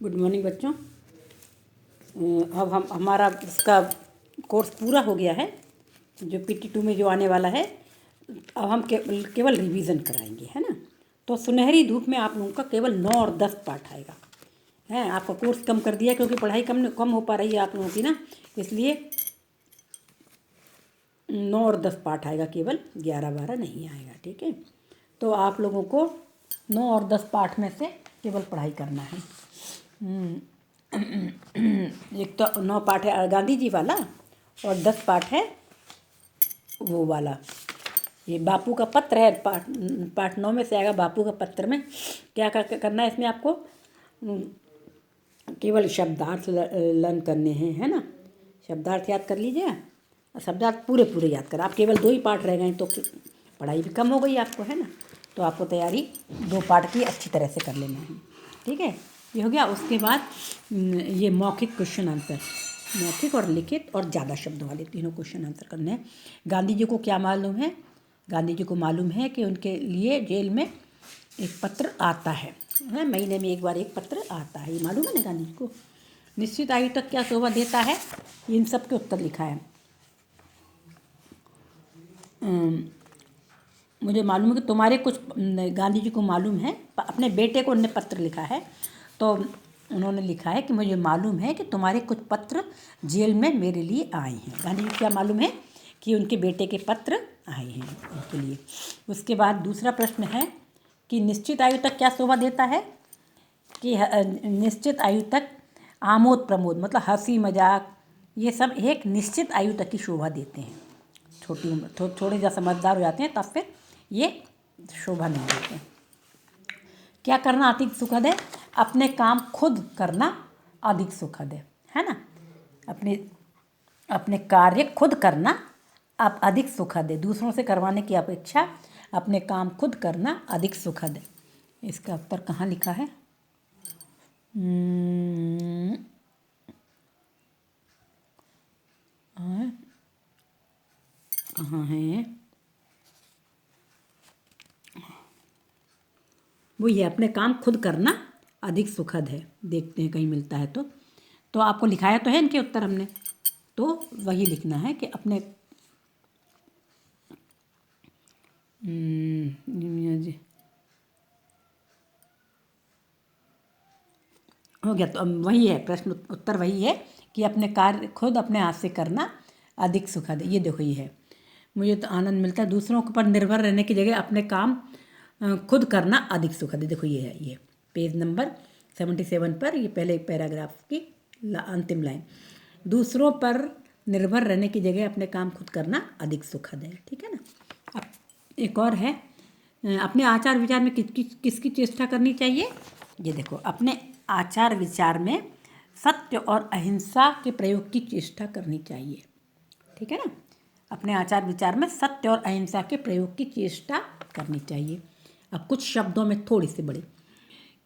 Good morning बच्चों। अब हम हमारा इसका कोर्स पूरा हो गया है, जो PT2 में जो आने वाला है। अब हम केवल रिवीजन कराएंगे, है ना। तो सुनहरी धूप में आप लोगों का केवल 9 और 10 पाठ आएगा। है, आपका कोर्स कम कर दिया क्योंकि पढ़ाई कम हो पा रही है आप लोगों की ना, इसलिए 9 और 10 पाठ आएगा, केवल 11-12 नहीं आएगा। ठीक है, तो आप लोगों को 9 और 10 पाठ में से केवल पढ़ाई करना है। एक तो 9 पाठ है गांधी जी वाला, और 10 पाठ है वो वाला, ये बापू का पत्र है। पाठ 9 में से आएगा बापू का पत्र में। क्या करना है इसमें आपको? केवल शब्दार्थ लर्न करने हैं, है ना। शब्दार्थ याद कर लीजिए, शब्दार्थ पूरे पूरे याद कर। आप केवल 2 ही पाठ रह गए तो पढ़ाई भी कम हो गई आपको, है ना। तो आपको तैयारी 2 पाठ की अच्छी तरह से कर लेना है। ठीक है, ये हो गया। उसके बाद ये मौखिक क्वेश्चन आंसर, मौखिक और लिखित और ज़्यादा शब्दों वाले तीनों क्वेश्चन आंसर करने हैं। गांधी जी को क्या मालूम है? गांधी जी को मालूम है कि उनके लिए जेल में एक पत्र आता है, महीने में एक बार एक पत्र आता है, ये मालूम है ना गांधी जी को। निश्चित आयु तक क्या शोभा देता है? इन सब के उत्तर लिखा है। मुझे मालूम है कि तुम्हारे कुछ, गांधी जी को मालूम है, अपने बेटे को उन्होंने पत्र लिखा है। तो उन्होंने लिखा है कि मुझे मालूम है कि तुम्हारे कुछ पत्र जेल में मेरे लिए आए हैं। गांधी जी को क्या मालूम है? कि उनके बेटे के पत्र आए हैं उनके लिए। उसके बाद दूसरा प्रश्न है कि निश्चित आयु तक क्या शोभा देता है? कि निश्चित आयु तक आमोद प्रमोद, मतलब हंसी मजाक, ये सब एक निश्चित आयु तक की शोभा देते हैं। छोटी उम्र थोड़े जब समझदार हो जाते हैं तब फिर ये शोभा नहीं देते हैं। क्या करना अधिक सुखद है? अपने काम खुद करना अधिक सुखद है ना। अपने कार्य खुद करना अब अधिक सुखद है। दूसरों से करवाने की अपेक्षा अपने काम खुद करना अधिक सुखद है। इसका उत्तर कहाँ लिखा है? कहाँ है वो? ये अपने काम खुद करना अधिक सुखद है। देखते हैं कहीं मिलता है तो आपको लिखाया तो है इनके उत्तर हमने, तो वही लिखना है कि अपने हो गया। तो वही है प्रश्न, उत्तर वही है कि अपने कार्य खुद अपने हाथ से करना अधिक सुखद है। ये देखो, ये है, मुझे तो आनंद मिलता है दूसरों पर निर्भर रहने की जगह अपने काम खुद करना अधिक सुखद है। देखो ये है, ये पेज नंबर 77 पर, ये पहले पैराग्राफ की अंतिम लाइन। दूसरों पर निर्भर रहने की जगह अपने काम खुद करना अधिक सुखद है। ठीक है ना। अब एक और है, अपने आचार विचार में किसकी चेष्टा करनी चाहिए? ये देखो, अपने आचार विचार में सत्य और अहिंसा के प्रयोग की चेष्टा करनी चाहिए। ठीक है ना। अपने आचार विचार में सत्य और अहिंसा के प्रयोग की चेष्टा करनी चाहिए। अब कुछ शब्दों में थोड़ी सी बड़ी,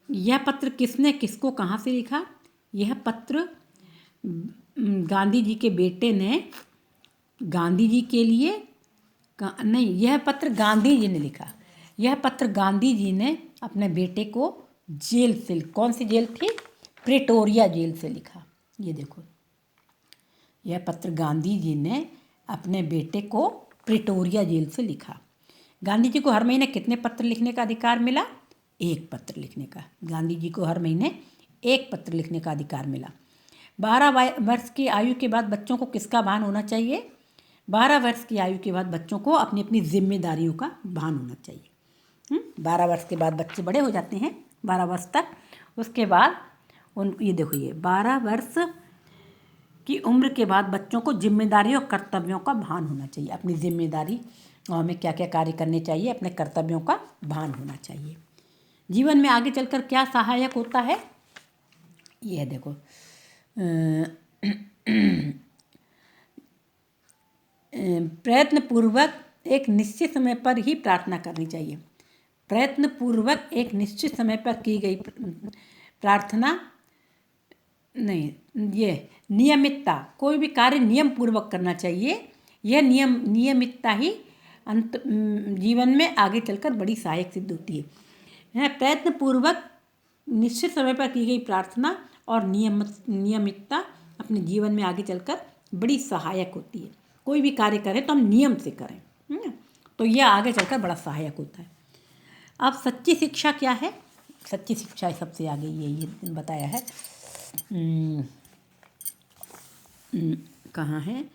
यह पत्र किसने किसको कहाँ से लिखा? यह पत्र गांधी जी के बेटे ने गांधी जी के लिए नहीं, यह पत्र गांधी जी ने लिखा। यह पत्र गांधी जी ने अपने बेटे को जेल से, कौन सी जेल थी? प्रेटोरिया जेल से लिखा। ये देखो, यह पत्र गांधी जी ने अपने बेटे को प्रेटोरिया जेल से लिखा। गांधी जी को हर महीने कितने पत्र लिखने का अधिकार मिला? 1 पत्र लिखने का। गांधी जी को हर महीने 1 पत्र लिखने का अधिकार मिला। 12 वर्ष की आयु के बाद बच्चों को किसका भान होना चाहिए? 12 वर्ष की आयु के बाद बच्चों को अपनी अपनी जिम्मेदारियों का भान होना चाहिए। 12 वर्ष के बाद बच्चे बड़े हो जाते हैं, 12 वर्ष तक। उसके बाद ये देखो, ये 12 वर्ष की उम्र के बाद बच्चों को जिम्मेदारियों और कर्तव्यों का भान होना चाहिए। अपनी जिम्मेदारी और हमें क्या क्या कार्य करने चाहिए, अपने कर्तव्यों का भान होना चाहिए। जीवन में आगे चलकर क्या सहायक होता है? यह देखो, प्रयत्नपूर्वक एक निश्चित समय पर ही प्रार्थना करनी चाहिए। प्रयत्नपूर्वक एक निश्चित समय पर की गई प्रार्थना नहीं, ये नियमितता, कोई भी कार्य नियम पूर्वक करना चाहिए। यह नियमितता ही जीवन में आगे चलकर बड़ी सहायक सिद्ध होती है। प्रयत्नपूर्वक निश्चित समय पर की गई प्रार्थना और नियमितता अपने जीवन में आगे चलकर बड़ी सहायक होती है। कोई भी कार्य करें तो हम नियम से करें, है ना, तो यह आगे चलकर बड़ा सहायक होता है। अब सच्ची शिक्षा क्या है? सच्ची शिक्षा सबसे आगे ये बताया है। कहाँ है?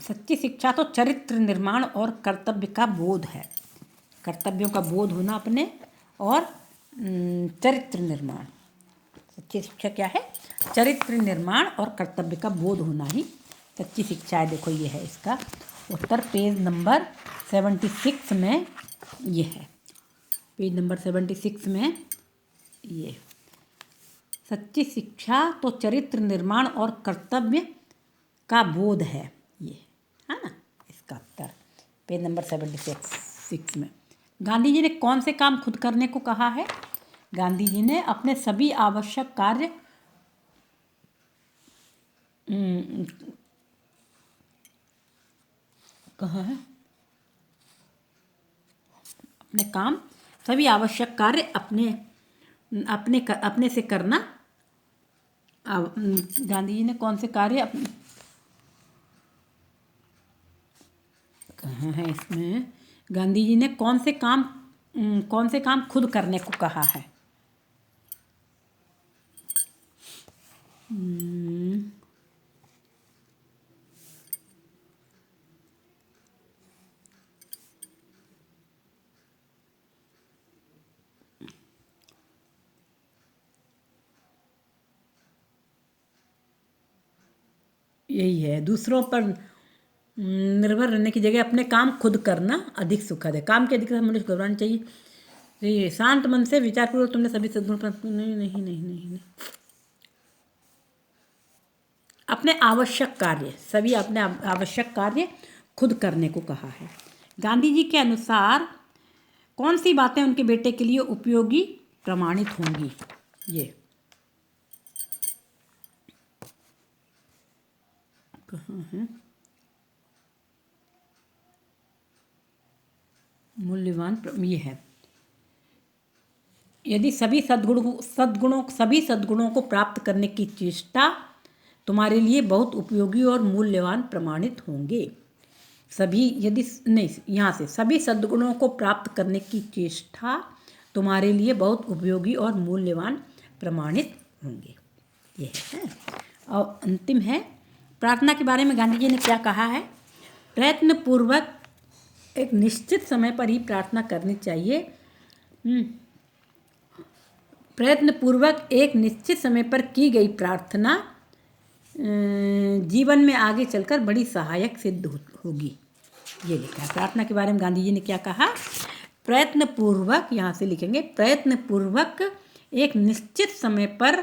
सच्ची शिक्षा तो चरित्र निर्माण और कर्तव्य का बोध है। कर्तव्यों का बोध होना अपने, और चरित्र निर्माण। सच्ची शिक्षा क्या है? चरित्र निर्माण और कर्तव्य का बोध होना ही सच्ची शिक्षा है। देखो ये है इसका उत्तर, पेज नंबर 76 में ये है। पेज नंबर 76 में ये सच्ची शिक्षा तो चरित्र निर्माण और कर्तव्य का बोध है, ये है ना इसका उत्तर, पेज नंबर 76 में। गांधी जी ने कौन से काम खुद करने को कहा है? गांधी जी ने अपने सभी आवश्यक कार्य कहा है, अपने काम सभी आवश्यक कार्य अपने से करना। गांधी जी ने कौन से कार्य कहाँ है इसमें? गांधी जी ने कौन से काम खुद करने को कहा है? यही है, दूसरों पर निर्भर रहने की जगह अपने काम खुद करना अधिक सुखद है। काम की अधिकता मनुष्य को घबरानी चाहिए। ये शांत मन से विचारपूर्वक तुमने सभी सद्गुण पर नहीं अपने आवश्यक कार्य, सभी अपने आवश्यक कार्य खुद करने को कहा है। गांधी जी के अनुसार कौन सी बातें उनके बेटे के लिए उपयोगी प्रमाणित होंगी? ये कहाँ है? मूल्यवान ये है, यदि सभी सद्गुणों को प्राप्त करने की चेष्टा तुम्हारे लिए बहुत उपयोगी और मूल्यवान प्रमाणित होंगे। सभी सद्गुणों को प्राप्त करने की चेष्टा तुम्हारे लिए बहुत उपयोगी और मूल्यवान प्रमाणित होंगे, ये है। और अंतिम है, प्रार्थना के बारे में गांधी जी ने क्या कहा है? प्रयत्नपूर्वक एक निश्चित समय पर ही प्रार्थना करनी चाहिए। प्रयत्नपूर्वक एक निश्चित समय पर की गई प्रार्थना जीवन में आगे चलकर बड़ी सहायक सिद्ध होगी, ये लिखा है। प्रार्थना के बारे में गांधी जी ने क्या कहा? प्रयत्नपूर्वक, यहाँ से लिखेंगे, प्रयत्नपूर्वक एक निश्चित समय पर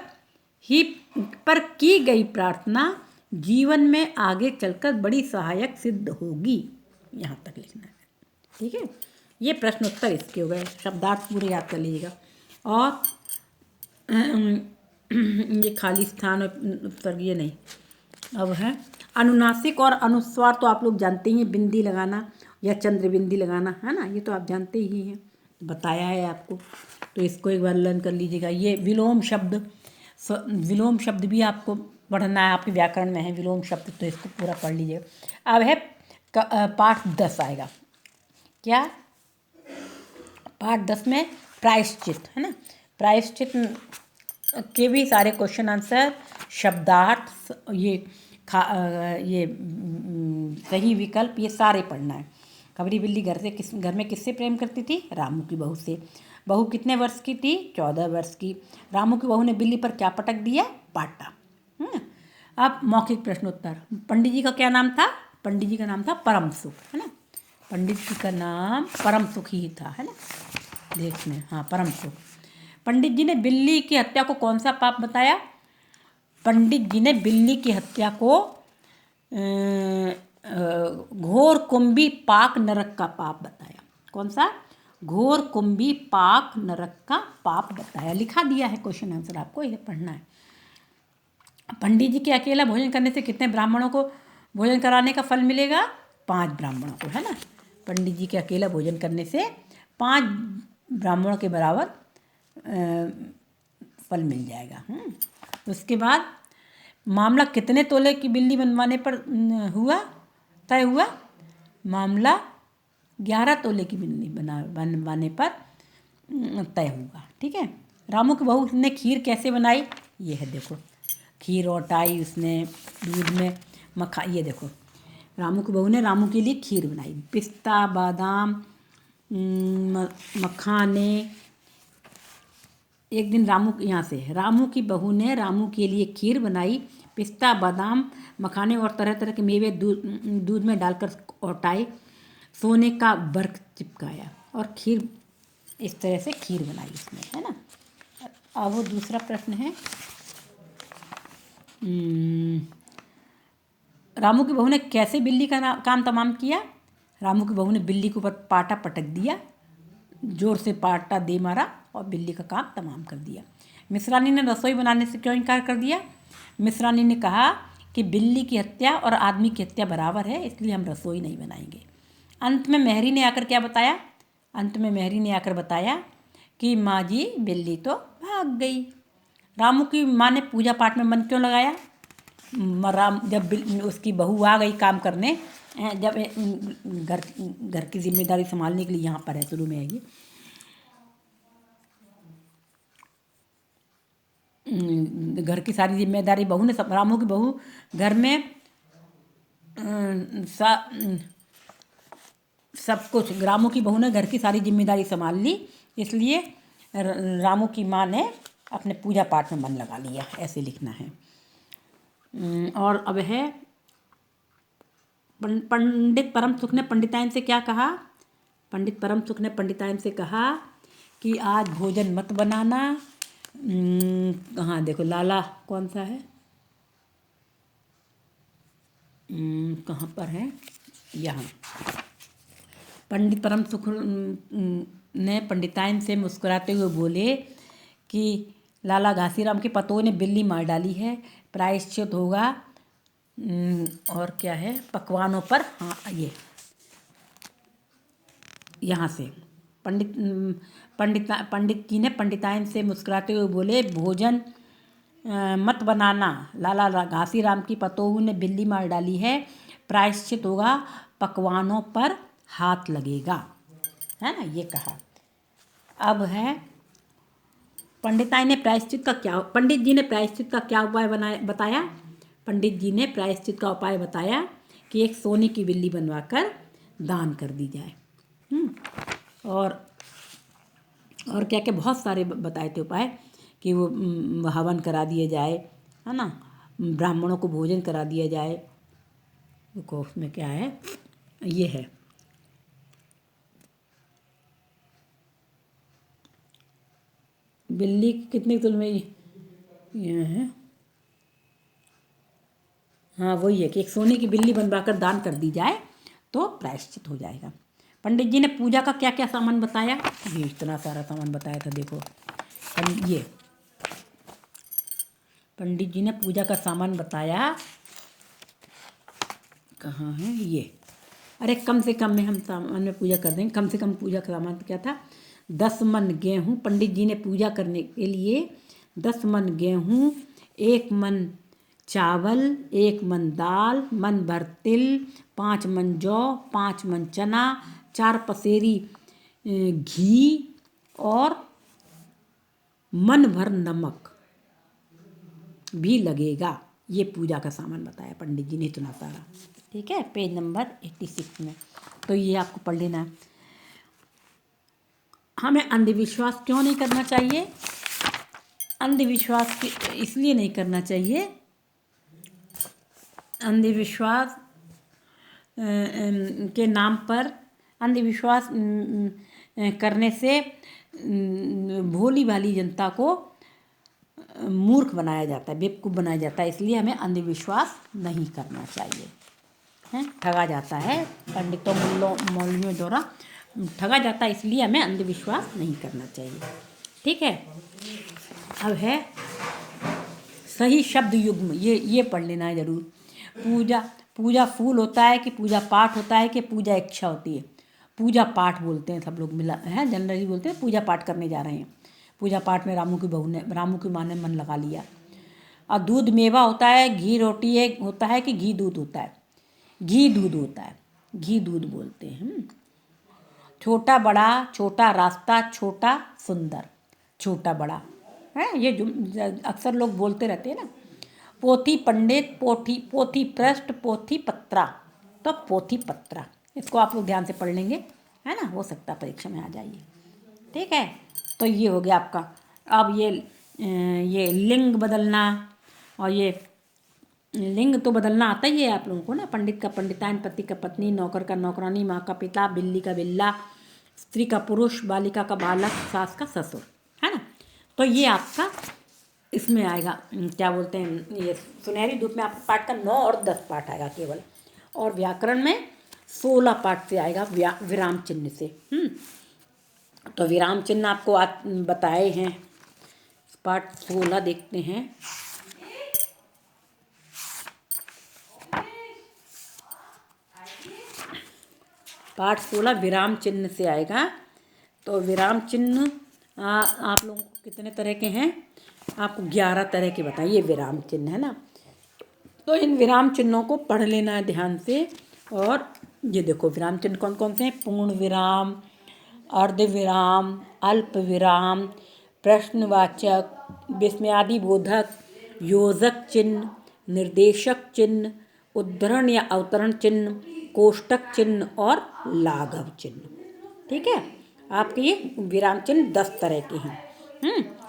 की गई प्रार्थना जीवन में आगे चलकर बड़ी सहायक सिद्ध होगी, यहाँ तक लिखना है, ठीक है। ये प्रश्नोत्तर इसके हो गए, शब्दार्थ पूरे याद कर लीजिएगा। और ये खाली स्थान और उत्तर ये नहीं। अब है अनुनासिक और अनुस्वार, तो आप लोग जानते ही हैं, बिंदी लगाना या चंद्र बिंदी लगाना, है ना, ये तो आप जानते ही हैं, बताया है आपको, तो इसको एक बार लर्न कर लीजिएगा। ये विलोम शब्द भी आपको पढ़ना है, आपके व्याकरण में है विलोम शब्द, तो इसको पूरा पढ़ लीजिएगा। अब है पाठ 10 आएगा, क्या? पाठ 10 में प्रायश्चित, है ना, प्रायश्चित के भी सारे क्वेश्चन आंसर, शब्दार्थ, ये सही विकल्प, ये सारे पढ़ना है। खबरी बिल्ली घर में किससे प्रेम करती थी? रामू की बहू से। बहू कितने वर्ष की थी? 14 वर्ष की। रामू की बहू ने बिल्ली पर क्या पटक दिया? पाटा। अब मौखिक प्रश्नोत्तर। पंडित जी का क्या नाम था? पंडित जी का नाम था परम सुख, है ना, पंडित जी का नाम परम सुख ही था, है ना, देखने, हाँ, परम सुख। पंडित जी ने बिल्ली की हत्या को कौन सा पाप बताया? पंडित जी ने बिल्ली की हत्या को घोर कुंभी पाक नरक का पाप बताया। कौन सा? घोर कुंभी पाक नरक का पाप बताया। लिखा दिया है क्वेश्चन आंसर, आपको यह पढ़ना है। पंडित जी के अकेला भोजन करने से कितने ब्राह्मणों को भोजन कराने का फल मिलेगा? 5 ब्राह्मणों को, है ना। पंडित जी के अकेला भोजन करने से 5 ब्राह्मणों के बराबर फल मिल जाएगा। उसके बाद मामला कितने तोले की बिल्ली बनवाने पर तय हुआ? मामला 11 तोले की बिल्ली बनवाने पर तय हुआ। ठीक है। रामू की बहू ने खीर कैसे बनाई? ये है देखो, खीर औटाई उसने दूध में ये देखो, रामू की बहू ने रामू के लिए खीर बनाई। पिस्ता, बादाम, मखाने। एक दिन रामू की बहू ने रामू के लिए खीर बनाई। पिस्ता, बादाम, मखाने और तरह तरह के मेवे दूध में डालकर औटाए, सोने का वर्क चिपकाया और खीर, इस तरह से खीर बनाई उसने, है ना। अब वो दूसरा प्रश्न है, रामू की बहू ने कैसे बिल्ली का काम तमाम किया? रामू की बहू ने बिल्ली के ऊपर पाटा पटक दिया, जोर से पाटा दे मारा और बिल्ली का काम तमाम कर दिया। मिश्रानी ने रसोई बनाने से क्यों इनकार कर दिया? मिश्रानी ने कहा कि बिल्ली की हत्या और आदमी की हत्या बराबर है, इसलिए हम रसोई नहीं बनाएंगे। अंत में मेहरी ने आकर क्या बताया? अंत में मेहरी ने आकर बताया कि माँ जी, बिल्ली तो भाग गई। रामू की माँ ने पूजा पाठ में मन क्यों लगाया? जब उसकी बहू आ गई काम करने, जब घर की जिम्मेदारी संभालने के लिए, यहाँ पर है शुरू में है ये, घर की सारी जिम्मेदारी बहू ने, रामू की बहू घर में सब कुछ, रामू की बहू ने घर की सारी जिम्मेदारी संभाल ली, इसलिए रामू की माँ ने अपने पूजा पाठ में मन लगा लिया, ऐसे लिखना है। और अब है, पंडित परम सुख ने पंडिताइन से क्या कहा? पंडित परम सुख ने पंडिताइन से कहा कि आज भोजन मत बनाना। कहाँ देखो, लाला कौन सा है, कहाँ पर है, यहाँ। पंडित परम सुख ने पंडिताइन से मुस्कुराते हुए बोले कि लाला घासीराम के पतों ने बिल्ली मार डाली है, प्रायश्चित होगा। और क्या है, पकवानों पर, हाँ ये यहाँ से पंडित जी ने पंडिताइन से मुस्कुराते हुए बोले, भोजन मत बनाना, लाला घासीराम की पतोहू ने बिल्ली मार डाली है, प्रायश्चित होगा, पकवानों पर हाथ लगेगा, है ना, ये कहा। अब है, पंडित जी ने प्रायश्चित का क्या उपाय बताया? पंडित जी ने प्रायश्चित का उपाय बताया कि एक सोने की बिल्ली बनवाकर दान कर दी जाए। और क्या क्या बहुत सारे बताए थे उपाय, कि वो हवन करा दिया जाए, है ना, ब्राह्मणों को भोजन करा दिया जाए। देखो उसमें क्या है, ये है, बिल्ली कितने तुल में ये है, हाँ वही है कि एक सोने की बिल्ली बनवाकर दान कर दी जाए तो प्रायश्चित हो जाएगा। पंडित जी ने पूजा का क्या क्या सामान बताया? ये इतना सारा सामान बताया था, देखो ये पंडित जी ने पूजा का सामान बताया, कहाँ है ये, अरे कम से कम में हम सामान में पूजा कर देंगे। कम से कम पूजा का सामान क्या था? 10 मन गेहूँ। पंडित जी ने पूजा करने के लिए 10 मन गेहूँ, 1 मन चावल, 1 मन दाल, मन भर तिल, 5 मन जौ, 5 मन चना, 4 पसेरी घी और मन भर नमक भी लगेगा। ये पूजा का सामान बताया पंडित जी ने इतना सारा। ठीक है, पेज नंबर 86 में, तो ये आपको पढ़ लेना है। हमें अंधविश्वास क्यों नहीं करना चाहिए? अंधविश्वास इसलिए नहीं करना चाहिए, अंधविश्वास के नाम पर अंधविश्वास करने से भोली भाली जनता को मूर्ख बनाया जाता है, बेवकूफ़ बनाया जाता है, इसलिए हमें अंधविश्वास नहीं करना चाहिए। हैं, ठगा जाता है, पंडितों मौलवियों द्वारा ठगा जाता है, इसलिए हमें अंधविश्वास नहीं करना चाहिए। ठीक है, अब है सही शब्द युग्म, ये पढ़ लेना है ज़रूर। पूजा फूल होता है कि पूजा पाठ होता है कि पूजा इच्छा होती है? पूजा पाठ बोलते हैं, सब लोग मिला है जनरली बोलते हैं पूजा पाठ करने जा रहे हैं। पूजा पाठ में रामू की माँ ने मन लगा लिया। और दूध मेवा होता है, घी रोटी है होता है कि घी दूध होता है? घी दूध होता है, घी दूध बोलते हैं। छोटा बड़ा, छोटा रास्ता, छोटा सुंदर, छोटा बड़ा है ये जो अक्सर लोग बोलते रहते हैं ना। पोथी पंडित, पोथी पृष्ठ, पोथी पत्रा, तो पोथी पत्रा इसको आप लोग ध्यान से पढ़ लेंगे, है ना, हो सकता है परीक्षा में आ जाइए। ठीक है, तो ये हो गया आपका। अब ये लिंग बदलना, और ये लिंग तो बदलना आता ही है आप लोगों को ना। पंडित का पंडिताइन, पति का पत्नी, नौकर का नौकरानी, माँ का पिता, बिल्ली का बिल्ला, स्त्री का पुरुष, बालिका का बालक, सास का ससुर, है ना। तो ये आपका इसमें आएगा, क्या बोलते हैं, ये सुनहरी धूप में आपका पाठ का 9 और 10 पाठ आएगा केवल। और व्याकरण में 16 पाठ से आएगा विराम चिन्ह से। तो विराम चिन्ह आपको बताए हैं। पाठ 16 देखते हैं। पाठ 16 विराम चिन्ह से आएगा। तो विराम चिन्ह आप लोगों को कितने तरह के हैं? आपको 11 तरह के बताइए विराम चिन्ह, है ना। तो इन विराम चिन्हों को पढ़ लेना है ध्यान से। और ये देखो विराम चिन्ह कौन कौन से हैं? पूर्ण विराम, अर्ध विराम, अल्प विराम, प्रश्नवाचक, विस्मयादिबोधक, योजक चिन्ह, निर्देशक चिन्ह, उद्धरण या अवतरण चिन्ह, कोष्टक चिन्ह और लाघव चिन्ह। ठीक है, आपके ये विराम चिन्ह 10 तरह के हैं।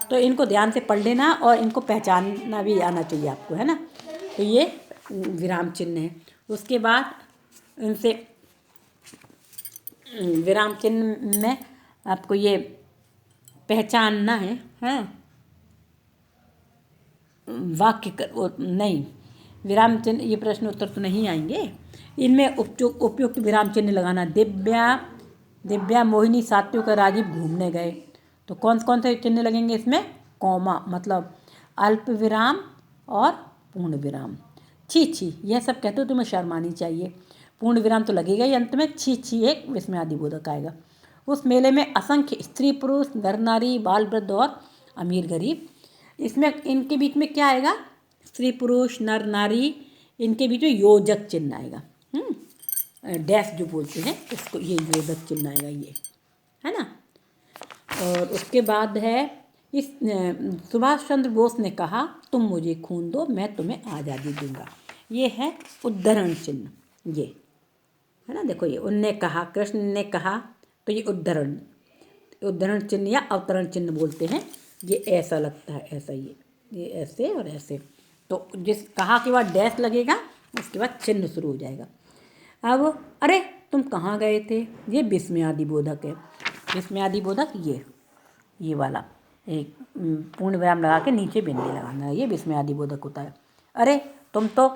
तो इनको ध्यान से पढ़ लेना और इनको पहचानना भी आना चाहिए आपको, है ना। तो ये विराम चिन्ह है। उसके बाद इनसे विराम चिन्ह में आपको ये पहचानना है, वाक्य नहीं, विराम चिन्ह ये प्रश्न उत्तर तो नहीं आएंगे। इनमें उपयुक्त विराम चिन्ह लगाना। दिव्या, मोहिनी, सात्विक और राजीव घूमने गए। तो कौन कौन से चिन्ह लगेंगे इसमें? कॉमा मतलब अल्प विराम और पूर्ण विराम। छी यह सब कहते हो तुम्हें शर्म आनी चाहिए। पूर्ण विराम तो लगेगा ही अंत में। छी एक विस्मयादिबोधक आएगा। उस मेले में असंख्य स्त्री पुरुष, नर नारी, बाल वृद्ध और अमीर गरीब। इसमें इनके बीच में क्या आएगा? स्त्री पुरुष, नर नारी, इनके बीच में योजक चिन्ह आएगा। डैश जो बोलते हैं इसको, ये योजक चिन्ह आएगा, ये है ना। और उसके बाद है इस सुभाष चंद्र बोस ने कहा तुम मुझे खून दो मैं तुम्हें आज़ादी दूंगा। ये है उद्धरण चिन्ह, ये है ना। देखो ये उनने कहा, कृष्ण ने कहा, तो ये उद्धरण चिन्ह या अवतरण चिन्ह बोलते हैं। ये ऐसा लगता है, ऐसा ये ऐसे और ऐसे। तो जिस कहा के बाद डैश लगेगा, उसके बाद चिन्ह शुरू हो जाएगा। अब अरे तुम कहाँ गए थे, ये विस्मयादिबोधक है। विस्मयादिबोधक ये वाला एक पूर्ण विराम लगा के नीचे बिंदी लगाना है, ये विस्मयादिबोधक होता है। अरे तुम तो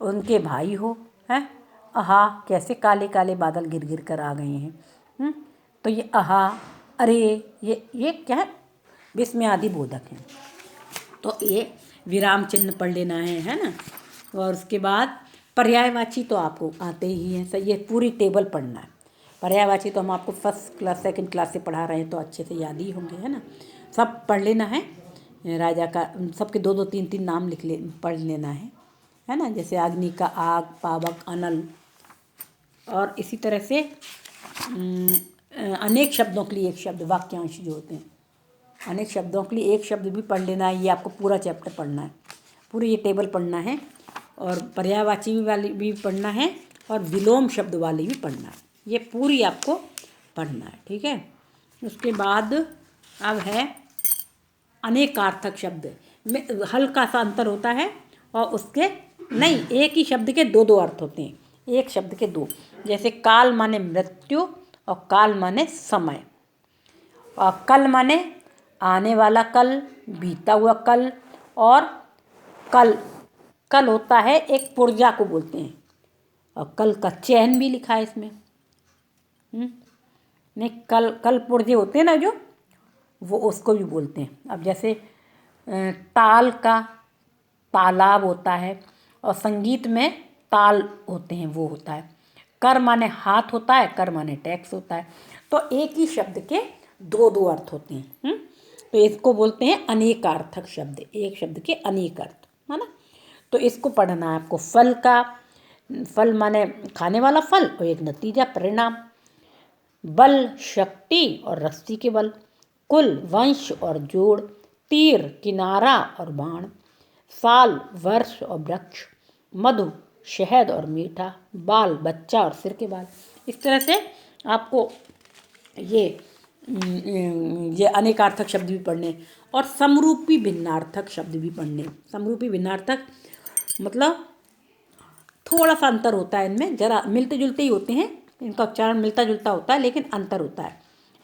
उनके भाई हो, हैं? आहा कैसे काले काले बादल गिर गिर कर आ गए हैं। तो ये आहा, अरे ये क्या है? विस्मयादिबोधक है। तो ये विराम चिन्ह पढ़ लेना है ना। और उसके बाद पर्यायवाची तो आपको आते ही हैं, सही है। पूरी टेबल पढ़ना है। पर्यायवाची तो हम आपको फर्स्ट क्लास सेकंड क्लास से पढ़ा रहे हैं, तो अच्छे से याद ही होंगे, है ना। सब पढ़ लेना है। राजा का सबके 2-2 3-3 नाम पढ़ लेना है ना। जैसे अग्नि का आग, पावक, अनल। और इसी तरह से अनेक शब्दों के लिए एक शब्द, वाक्यांश जो होते हैं, अनेक शब्दों के लिए एक शब्द भी पढ़ लेना है। ये आपको पूरा चैप्टर पढ़ना है, पूरी ये टेबल पढ़ना है। और पर्यायवाची वाली भी पढ़ना है और विलोम शब्द वाली भी पढ़ना है। ये पूरी आपको पढ़ना है, ठीक है। उसके बाद अब है अनेकार्थक शब्द में हल्का सा अंतर होता है, और उसके नहीं, एक ही शब्द के 2-2 अर्थ होते हैं। एक शब्द के 2, जैसे काल माने मृत्यु और काल माने समय, और कल माने आने वाला कल, बीता हुआ कल। और कल होता है एक पुर्जा को बोलते हैं, और कल का चैन भी लिखा है इसमें। नहीं, कल पुर्जे होते हैं ना जो, वो उसको भी बोलते हैं। अब जैसे ताल का तालाब होता है, और संगीत में ताल होते हैं, वो होता है। कर माने हाथ होता है, कर माने टैक्स होता है। तो एक ही शब्द के दो दो अर्थ होते हैं। तो इसको बोलते हैं अनेकार्थक शब्द, एक शब्द के अनेक अर्थ, है ना। तो इसको पढ़ना है आपको। फल का, फल माने खाने वाला फल, और एक नतीजा परिणाम। बल शक्ति और रस्सी के बल। कुल वंश और जोड़। तीर किनारा और बाण। साल वर्ष और वृक्ष। मधु शहद और मीठा। बाल बच्चा और सिर के बाल। इस तरह से आपको ये अनेकार्थक शब्द भी पढ़ने और समरूपी भिन्नार्थक शब्द भी पढ़ने। समरूपी भिन्नार्थक मतलब थोड़ा सा अंतर होता है इनमें, जरा मिलते जुलते ही होते हैं, इनका उच्चारण मिलता जुलता होता है लेकिन अंतर होता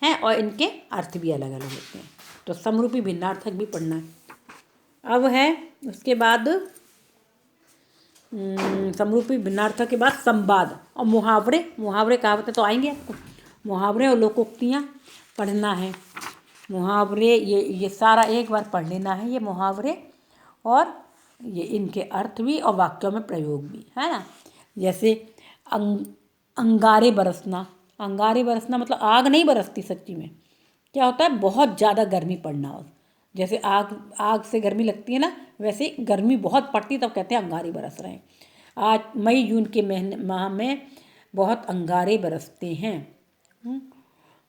है और इनके अर्थ भी अलग अलग होते हैं। तो समरूपी भिन्नार्थक भी पढ़ना है। अब है उसके बाद समरूपी भिन्नार्थक के बाद संवाद और मुहावरे। मुहावरे कहावतें तो आएंगे आपको। मुहावरे और लोकोक्तियाँ पढ़ना है। मुहावरे ये सारा एक बार पढ़ लेना है, ये मुहावरे और ये इनके अर्थ भी और वाक्यों में प्रयोग भी, है ना। जैसे अंगारे बरसना। अंगारे बरसना मतलब आग नहीं बरसती सच्ची में, क्या होता है बहुत ज़्यादा गर्मी पड़ना हो। जैसे आग से गर्मी लगती है ना, वैसे गर्मी बहुत पड़ती तब कहते हैं अंगारे बरस रहे हैं। आज मई जून के माह में बहुत अंगारे बरसते हैं।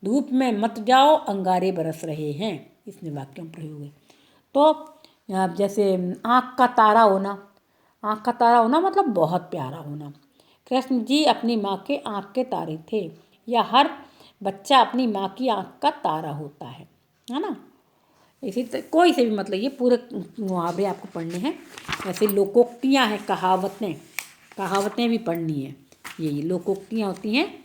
धूप में मत जाओ अंगारे बरस रहे हैं, इसमें वाक्य में प्रयोग है। तो जैसे आँख का तारा होना। आँख का तारा होना मतलब बहुत प्यारा होना। कृष्ण जी अपनी माँ के आँख के तारे थे, या हर बच्चा अपनी माँ की आँख का तारा होता है ना। इसी तरह कोई से भी मतलब ये पूरे मुहावरे आपको पढ़ने हैं। ऐसे लोकोक्तियाँ हैं, कहावतें, कहावतें भी पढ़नी है। ये लोकोक्तियाँ होती हैं।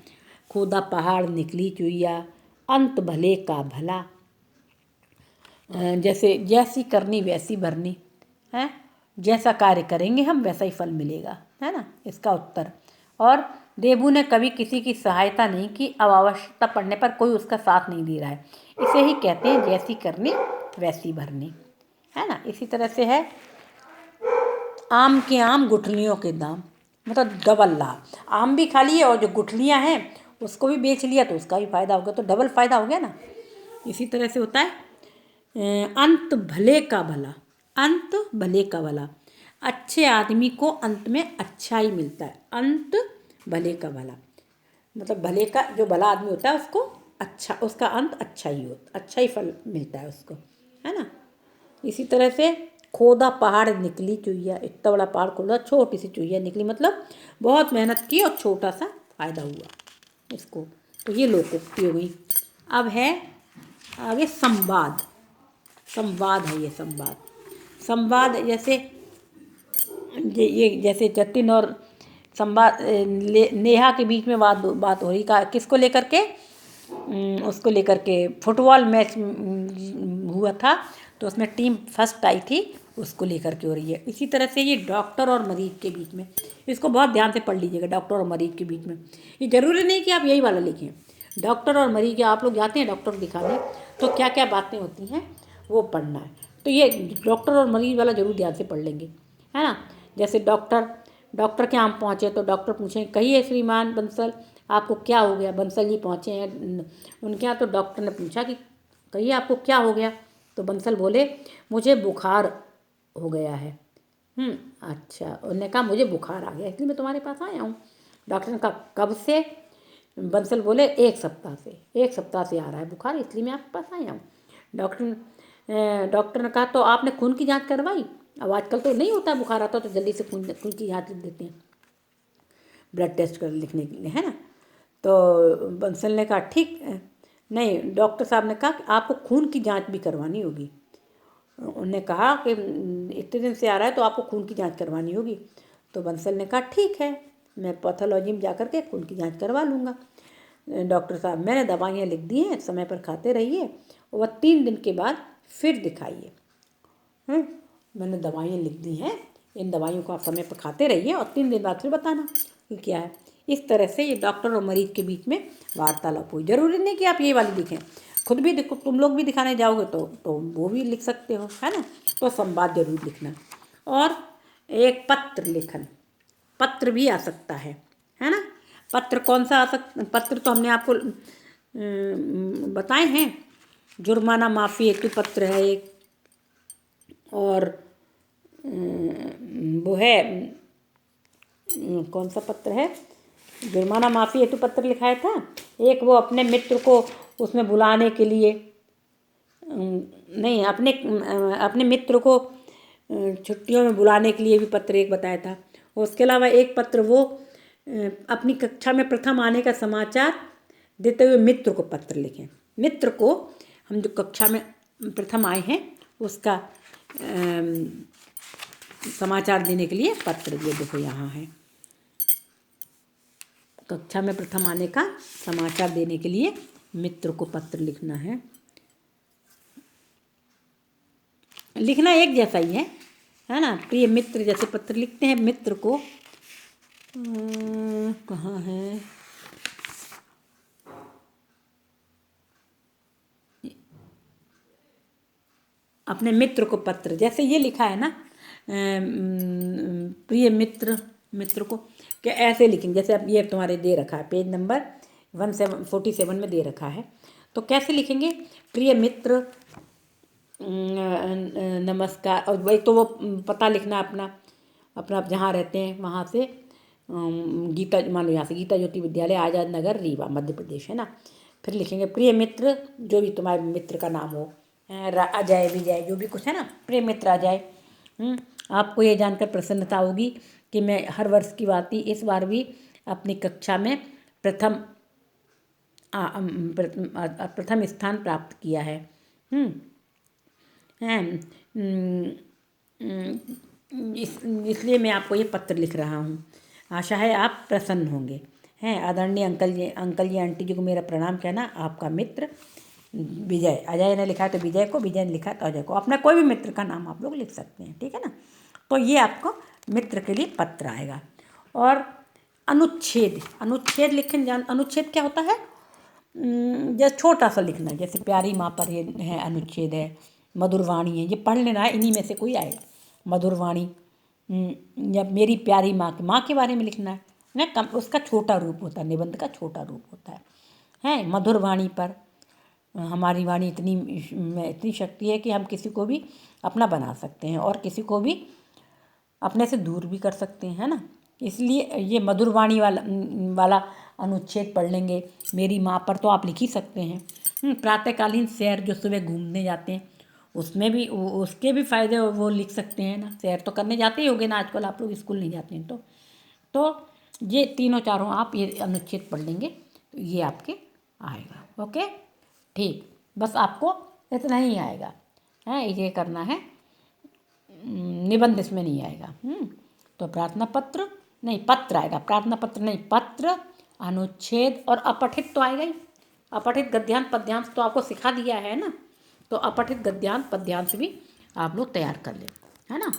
खोदा पहाड़ निकली चुईया, अंत भले का भला। जैसे जैसी करनी वैसी भरनी है, जैसा कार्य करेंगे हम वैसा ही फल मिलेगा, है ना, इसका उत्तर। और देबू ने कभी किसी की सहायता नहीं की, अब आवश्यकता पड़ने पर कोई उसका साथ नहीं दे रहा है, इसे ही कहते हैं जैसी करनी वैसी भरनी, है ना। इसी तरह से है आम के आम गुठलियों के दाम, मतलब डबल लाभ। आम भी खा लिए और जो गुठलियाँ हैं उसको भी बेच लिया तो उसका भी फायदा हो गया, तो डबल फायदा हो गया ना। इसी तरह से होता है अंत भले का भला। अंत भले का भला, अच्छे आदमी को अंत में अच्छा ही मिलता है। अंत भले का भला मतलब भले का जो भला आदमी होता है उसको अच्छा, उसका अंत अच्छा ही होता, अच्छा ही फल मिलता है उसको, है ना। इसी तरह से खोदा पहाड़ निकली चुईया। इतना बड़ा पहाड़ खोदा, छोटी सी चुईया निकली, मतलब बहुत मेहनत की और छोटा सा फायदा हुआ इसको। तो ये लोकोक्ति हो गई। अब है आगे संवाद। संवाद है ये संवाद। संवाद जैसे ये जैसे जतिन और संवाद नेहा के बीच में बात हो रही, का किसको लेकर के, उसको लेकर के फुटबॉल मैच हुआ था तो उसमें टीम फर्स्ट आई थी, उसको लेकर के हो रही है। इसी तरह से ये डॉक्टर और मरीज के बीच में, इसको बहुत ध्यान से पढ़ लीजिएगा। डॉक्टर और मरीज के बीच में ये जरूरी नहीं कि आप यही वाला लिखें। डॉक्टर और मरीज, आप लोग जाते हैं डॉक्टर दिखाने तो क्या क्या बातें होती हैं वो पढ़ना है। तो ये डॉक्टर और मरीज वाला जरूर ध्यान से पढ़ लेंगे, है ना। जैसे डॉक्टर के यहाँ पहुँचे तो डॉक्टर पूछें कहिए श्रीमान बंसल आपको क्या हो गया। बंसल जी पहुँचे हैं उनके यहाँ तो डॉक्टर ने पूछा कि कहिए आपको क्या हो गया। तो बंसल बोले मुझे बुखार हो गया है। अच्छा, उन्होंने कहा मुझे बुखार आ गया इसलिए मैं तुम्हारे पास आया हूँ। डॉक्टर ने कहा कब से। बंसल बोले एक सप्ताह से, एक सप्ताह से आ रहा है बुखार इसलिए मैं आपके पास आया हूँ। डॉक्टर ने कहा तो आपने खून की जांच करवाई। अब आजकल तो नहीं होता है, बुखार आता तो जल्दी से खून की जांच लिख देते हैं ब्लड टेस्ट कर लिखने के लिए, है ना। तो बंसल ने कहा ठीक नहीं, डॉक्टर साहब ने कहा कि आपको खून की जांच भी करवानी होगी। उन्होंने कहा कि इतने दिन से आ रहा है तो आपको खून की जांच करवानी होगी। तो बंसल ने कहा ठीक है, मैं पैथोलॉजी में जा कर के खून की जांच करवा लूँगा। डॉक्टर साहब मैंने दवाइयाँ लिख दी हैं, समय पर खाते रहिए और 3 दिन के बाद फिर दिखाइए। मैंने दवाइयाँ लिख दी हैं, इन दवाइयों को आप समय पर खाते रहिए और 3 दिन बाद फिर बताना कि क्या है। इस तरह से ये डॉक्टर और मरीज के बीच में वार्तालाप हुई। जरूरी नहीं कि आप ये वाली लिखें, खुद भी देखो, तुम लोग भी दिखाने जाओगे तो वो भी लिख सकते हो, है ना। तो संवाद जरूर लिखना। और एक पत्र लेखन, पत्र भी आ सकता है ना। पत्र कौन सा आ पत्र तो हमने आपको बताए हैं। जुर्माना माफ़ी हेतु पत्र है एक, और वो है कौन सा पत्र है, जुर्माना माफ़ी हेतु पत्र लिखाया था। एक वो अपने मित्र को उसमें बुलाने के लिए, नहीं, अपने मित्र को छुट्टियों में बुलाने के लिए भी पत्र एक बताया था। उसके अलावा एक पत्र वो अपनी कक्षा में प्रथम आने का समाचार देते हुए मित्र को पत्र लिखें। मित्र को, हम जो कक्षा में प्रथम आए हैं उसका समाचार देने के लिए पत्र, ये देखो यहाँ है, कक्षा में प्रथम आने का समाचार देने के लिए मित्र को पत्र लिखना है। लिखना एक जैसा ही है ना। प्रिय मित्र जैसे पत्र लिखते हैं मित्र को, कहाँ है, अपने मित्र को पत्र, जैसे ये लिखा है ना, प्रिय मित्र को, क्या ऐसे लिखेंगे जैसे अब ये तुम्हारे दे रखा है पेज नंबर 147 में दे रखा है। तो कैसे लिखेंगे, प्रिय मित्र नमस्कार, और वही तो वो पता लिखना अपना अपना जहाँ रहते हैं वहाँ से, गीता, मान लो यहाँ से गीता ज्योति विद्यालय आज़ाद नगर रीवा मध्य प्रदेश है ना। फिर लिखेंगे प्रिय मित्र, जो भी तुम्हारे मित्र का नाम हो, अजय विजय जो भी कुछ है ना, प्रिय मित्र अजय। आपको ये जानकर प्रसन्नता होगी कि मैं हर वर्ष की बात ही इस बार भी अपनी कक्षा में प्रथम स्थान प्राप्त किया है। इसलिए मैं आपको ये पत्र लिख रहा हूँ। आशा है आप प्रसन्न होंगे। हैं आदरणीय अंकल जी आंटी जी को मेरा प्रणाम कहना। आपका मित्र विजय। अजय ने लिखा है तो विजय को, विजय ने लिखा है तो अजय को। अपना कोई भी मित्र का नाम आप लोग लिख सकते हैं, ठीक है ना। तो ये आपको मित्र के लिए पत्र आएगा। और अनुच्छेद लिखें, अनुच्छेद क्या होता है, जैसे छोटा सा लिखना, जैसे प्यारी माँ पर ये है अनुच्छेद है, मधुरवाणी है, ये पढ़ लेना है, इन्हीं में से कोई आए। मधुरवाणी या मेरी प्यारी माँ के बारे में लिखना है ना, कम उसका छोटा रूप होता है, निबंध का छोटा रूप होता है। मधुरवाणी पर, हमारी वाणी इतनी शक्ति है कि हम किसी को भी अपना बना सकते हैं और किसी को भी अपने से दूर भी कर सकते हैं, है ना। इसलिए ये मधुरवाणी वाला अनुच्छेद पढ़ लेंगे। मेरी माँ पर तो आप लिख ही सकते हैं। प्रातःकालीन सैर, जो सुबह घूमने जाते हैं, उसमें भी उसके भी फ़ायदे वो लिख सकते हैं ना। सैर तो करने जाते ही होगे ना आजकल, आप लोग स्कूल नहीं जाते हैं तो ये तीनों चारों आप ये अनुच्छेद पढ़ लेंगे तो ये आपके आएगा। ओके, ठीक, बस आपको इतना ही आएगा है, ये करना है। निबंध इसमें नहीं आएगा। तो प्रार्थना पत्र नहीं, पत्र आएगा, प्रार्थना पत्र नहीं, पत्र, अनुच्छेद और अपठित तो आएगा ही। अपठित गद्यांश पद्यांश तो आपको सिखा दिया है ना, तो अपठित गद्यांश पद्यांश भी आप लोग तैयार कर लें, है ना।